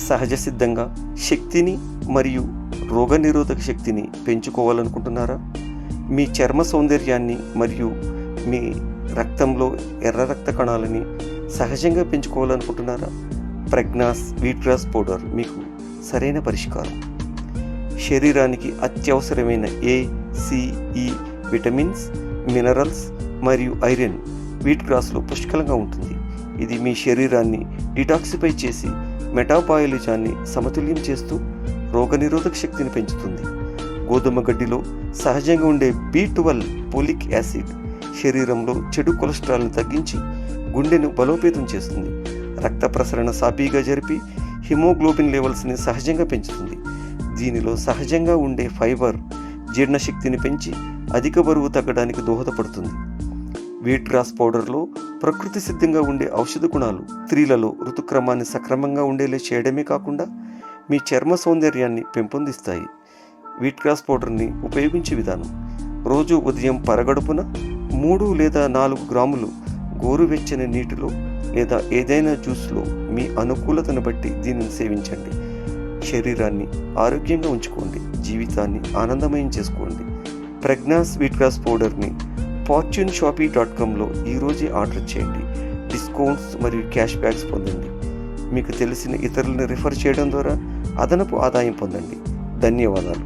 సహజ సిద్ధంగా శక్తిని మరియు రోగనిరోధక శక్తిని పెంచుకోవాలనుకుంటున్నారా? మీ చర్మ సౌందర్యాన్ని మరియు మీ రక్తంలో ఎర్ర రక్త కణాలని సహజంగా పెంచుకోవాలనుకుంటున్నారా? ప్రజ్ఞాస్ వీట్ గ్రాస్ పౌడర్ మీకు సరైన పరిష్కారం. శరీరానికి అత్యవసరమైన ఏ, సి, ఈ విటమిన్స్, మినరల్స్ మరియు ఐరన్ వీట్ గ్రాస్లో పుష్కలంగా ఉంటుంది. ఇది మీ శరీరాన్ని డిటాక్సిఫై చేసి మెటాబాలిజాన్ని సమతుల్యం చేస్తూ రోగనిరోధక శక్తిని పెంచుతుంది. గోధుమ గడ్డిలో సహజంగా ఉండే B12 పోలిక్ యాసిడ్ శరీరంలో చెడు కొలెస్ట్రాల్ను తగ్గించి గుండెను బలోపేతం చేస్తుంది. రక్త ప్రసరణ సాఫీగా జరిపి హిమోగ్లోబిన్ లెవెల్స్ని సహజంగా పెంచుతుంది. దీనిలో సహజంగా ఉండే ఫైబర్ జీర్ణశక్తిని పెంచి అధిక బరువు తగ్గడానికి దోహదపడుతుంది. వీట్ గ్రాస్ పౌడర్లో ప్రకృతి సిద్ధంగా ఉండే ఔషధ గుణాలు స్త్రీలలో ఋతుక్రమాన్ని సక్రమంగా ఉండేలా చేయడమే కాకుండా మీ చర్మ సౌందర్యాన్ని పెంపొందిస్తాయి. వీట్ గ్రాస్ పౌడర్ని ఉపయోగించే విధానం: రోజు ఉదయం పరగడుపున 3 లేదా 4 గ్రాములు గోరువెచ్చని నీటిలో లేదా ఏదైనా జ్యూస్లో మీ అనుకూలతను బట్టి దీనిని సేవించండి. శరీరాన్ని ఆరోగ్యంగా ఉంచుకోండి, జీవితాన్ని ఆనందమయం చేసుకోండి. ప్రజ్ఞాస్ వీట్ గ్రాస్ పౌడర్ని fortuneshopee.comలో ఈరోజే ఆర్డర్ చేయండి. డిస్కౌంట్స్ మరియు క్యాష్ బ్యాక్స్ పొందండి. మీకు తెలిసిన ఇతరులను రిఫర్ చేయడం ద్వారా అదనపు ఆదాయం పొందండి. ధన్యవాదాలు.